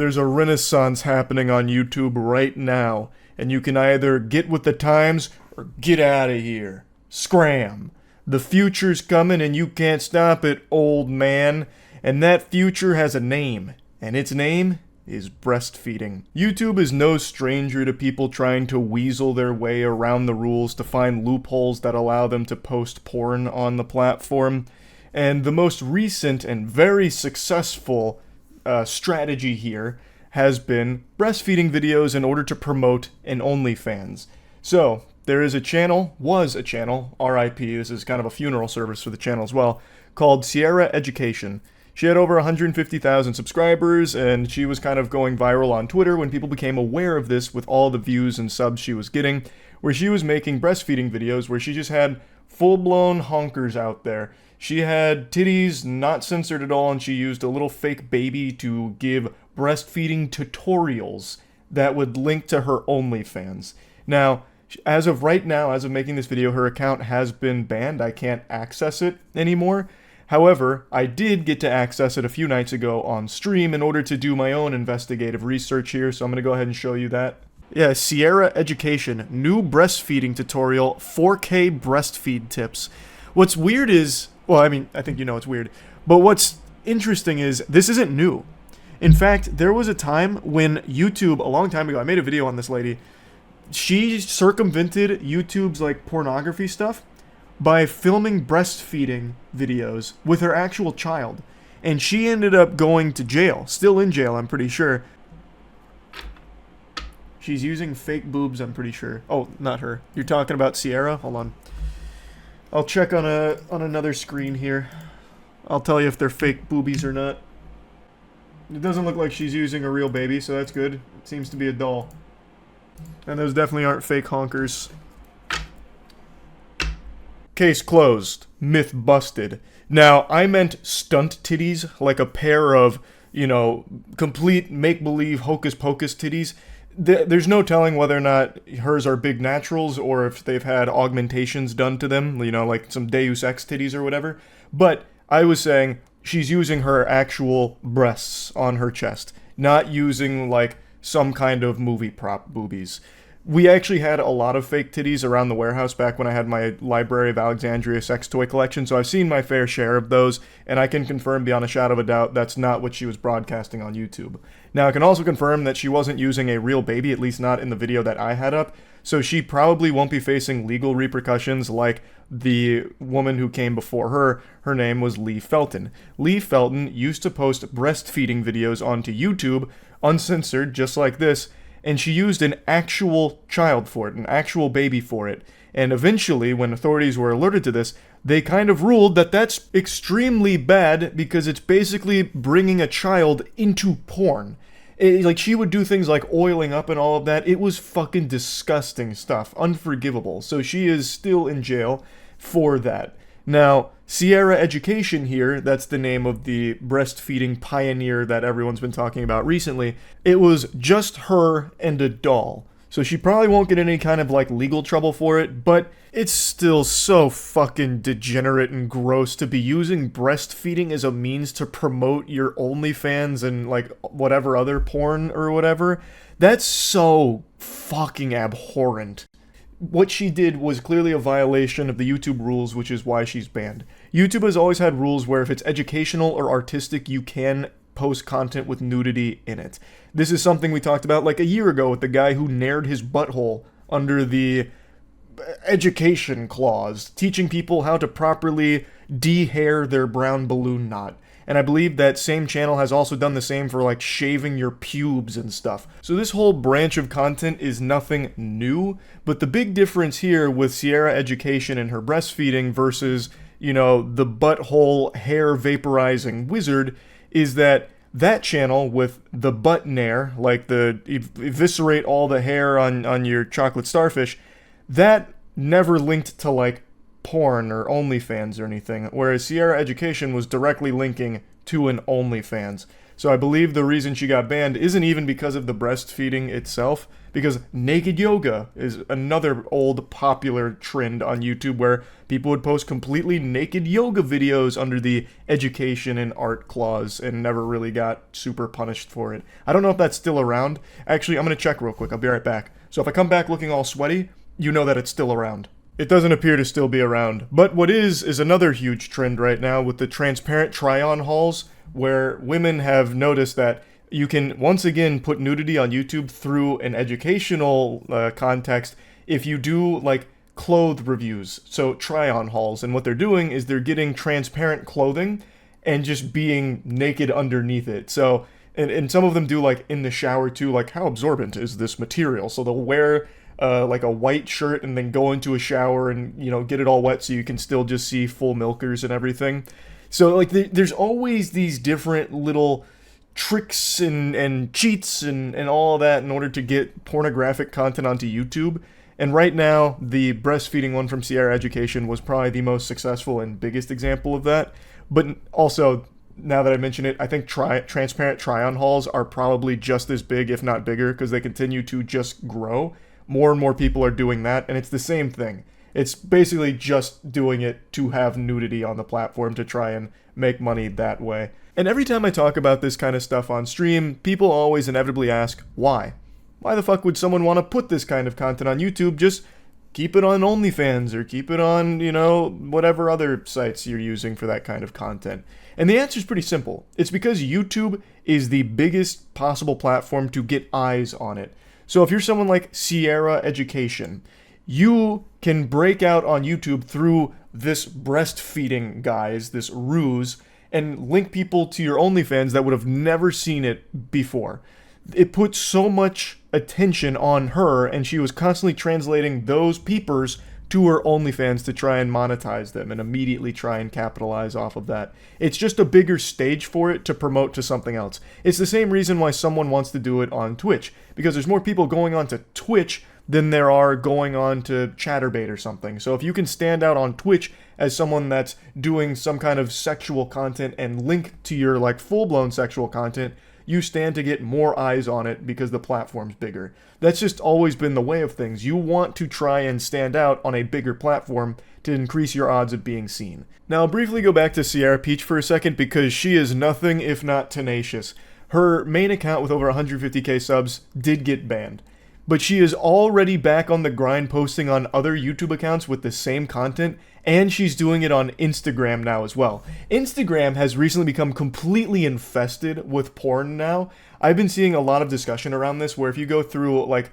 There's a renaissance happening on YouTube right now, and you can either get with the times or get out of here. Scram. The future's coming and you can't stop it, old man. And that future has a name, and its name is breastfeeding. YouTube is no stranger to people trying to weasel their way around the rules to find loopholes that allow them to post porn on the platform. And the most recent and very successful strategy here has been breastfeeding videos in order to promote an OnlyFans. So, there is a channel, RIP, this is kind of a funeral service for the channel as well, called Sierra Education. She had over 150,000 subscribers, and she was kind of going viral on Twitter when people became aware of this with all the views and subs she was getting, where she was making breastfeeding videos where she just had full-blown honkers out there. She had titties not censored at all, and she used a little fake baby to give breastfeeding tutorials that would link to her OnlyFans. Now, as of right now, as of making this video, her account has been banned. I can't access it anymore. However, I did get to access it a few nights ago on stream in order to do my own investigative research here, so I'm going to go ahead and show you that. Yeah, Sierra Education, new breastfeeding tutorial, 4K breastfeed tips. What's weird is, well, I mean, I think you know it's weird, but what's interesting is this isn't new. In fact, there was a time when YouTube, a long time ago, I made a video on this lady, she circumvented YouTube's like pornography stuff by filming breastfeeding videos with her actual child. And she ended up going to jail. Still in jail, I'm pretty sure. She's using fake boobs, I'm pretty sure. Oh, not her. You're talking about Sierra? Hold on. I'll check on another screen here. I'll tell you if they're fake boobies or not. It doesn't look like she's using a real baby, so that's good. It seems to be a doll. And those definitely aren't fake honkers. Case closed. Myth busted. Now, I meant stunt titties, like a pair of, you know, complete make-believe hocus-pocus titties. There's no telling whether or not hers are big naturals or if they've had augmentations done to them, you know, like some Deus Ex titties or whatever. But I was saying she's using her actual breasts on her chest, not using, like, some kind of movie prop boobies. We actually had a lot of fake titties around the warehouse back when I had my Library of Alexandria sex toy collection, so I've seen my fair share of those, and I can confirm beyond a shadow of a doubt that's not what she was broadcasting on YouTube. Now, I can also confirm that she wasn't using a real baby, at least not in the video that I had up, so she probably won't be facing legal repercussions like the woman who came before her. Her name was Lee Felton. Lee Felton used to post breastfeeding videos onto YouTube, uncensored, just like this, and she used an actual child for it, an actual baby for it. And eventually, when authorities were alerted to this, they kind of ruled that that's extremely bad because it's basically bringing a child into porn. Like, she would do things like oiling up and all of that. It was fucking disgusting stuff. Unforgivable. So she is still in jail for that. Now, Sierra Education here, that's the name of the breastfeeding pioneer that everyone's been talking about recently, it was just her and a doll. So she probably won't get any kind of, like, legal trouble for it, but it's still so fucking degenerate and gross to be using breastfeeding as a means to promote your OnlyFans and, like, whatever other porn or whatever. That's so fucking abhorrent. What she did was clearly a violation of the YouTube rules, which is why she's banned. YouTube has always had rules where if it's educational or artistic, you can post content with nudity in it. This is something we talked about like a year ago with the guy who nared his butthole under the education clause, teaching people how to properly de-hair their brown balloon knot. And I believe that same channel has also done the same for, like, shaving your pubes and stuff. So this whole branch of content is nothing new, but the big difference here with Sierra Education and her breastfeeding versus, you know, the butthole hair vaporizing wizard is that that channel with the butt nair, like the eviscerate all the hair on your chocolate starfish, that never linked to, like, porn or OnlyFans or anything, whereas Sierra Education was directly linking to an OnlyFans. So I believe the reason she got banned isn't even because of the breastfeeding itself, because naked yoga is another old popular trend on YouTube where people would post completely naked yoga videos under the education and art clause and never really got super punished for it. I don't know if that's still around. Actually, I'm going to check real quick. I'll be right back. So if I come back looking all sweaty, you know that it's still around. It doesn't appear to still be around. But what is another huge trend right now with the transparent try-on hauls, where women have noticed that you can once again put nudity on YouTube through an educational context if you do like clothes reviews, so try-on hauls. And what they're doing is they're getting transparent clothing and just being naked underneath it. So, and some of them do like in the shower too, like how absorbent is this material? So they'll wear like a white shirt and then go into a shower and, you know, get it all wet so you can still just see full milkers and everything. So like there's always these different little tricks and cheats and all of that in order to get pornographic content onto YouTube. And right now, the breastfeeding one from Sierra Education was probably the most successful and biggest example of that. But also, now that I mention it, I think transparent try-on hauls are probably just as big, if not bigger, because they continue to just grow. More and more people are doing that, and it's the same thing. It's basically just doing it to have nudity on the platform to try and make money that way. And every time I talk about this kind of stuff on stream, people always inevitably ask, why? Why the fuck would someone want to put this kind of content on YouTube? Just keep it on OnlyFans or keep it on, you know, whatever other sites you're using for that kind of content. And the answer is pretty simple. It's because YouTube is the biggest possible platform to get eyes on it. So if you're someone like Sierra Education, you can break out on YouTube through this breastfeeding guise, this ruse, and link people to your OnlyFans that would have never seen it before. It put so much attention on her, and she was constantly translating those peepers to her OnlyFans to try and monetize them and immediately try and capitalize off of that. It's just a bigger stage for it to promote to something else. It's the same reason why someone wants to do it on Twitch, because there's more people going on to Twitch than there are going on to Chatterbait or something. So if you can stand out on Twitch as someone that's doing some kind of sexual content and link to your like full-blown sexual content, you stand to get more eyes on it because the platform's bigger. That's just always been the way of things. You want to try and stand out on a bigger platform to increase your odds of being seen. Now, I'll briefly go back to Sierra Peach for a second because she is nothing if not tenacious. Her main account with over 150k subs did get banned, but she is already back on the grind posting on other YouTube accounts with the same content, and she's doing it on Instagram now as well. Instagram has recently become completely infested with porn now. I've been seeing a lot of discussion around this where if you go through like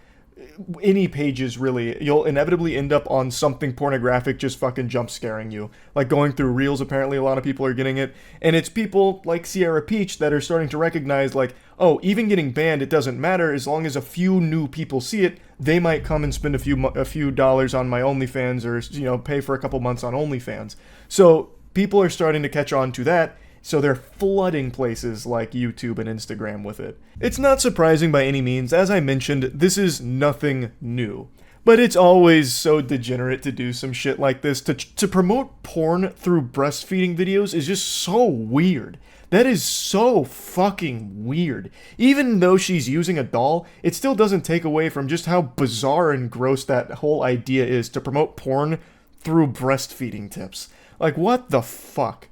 any pages really, you'll inevitably end up on something pornographic just fucking jump scaring you. Like going through Reels, apparently a lot of people are getting it. And it's people like Sierra Peach that are starting to recognize like, oh, even getting banned, it doesn't matter as long as a few new people see it. They might come and spend a few dollars on my OnlyFans or, you know, pay for a couple months on OnlyFans. So people are starting to catch on to that. So they're flooding places like YouTube and Instagram with it. It's not surprising by any means. As I mentioned, this is nothing new. But it's always so degenerate to do some shit like this. To promote porn through breastfeeding videos is just so weird. That is so fucking weird. Even though she's using a doll, it still doesn't take away from just how bizarre and gross that whole idea is to promote porn through breastfeeding tips. Like, what the fuck?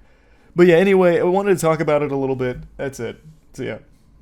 But yeah, anyway, I wanted to talk about it a little bit. That's it. So yeah.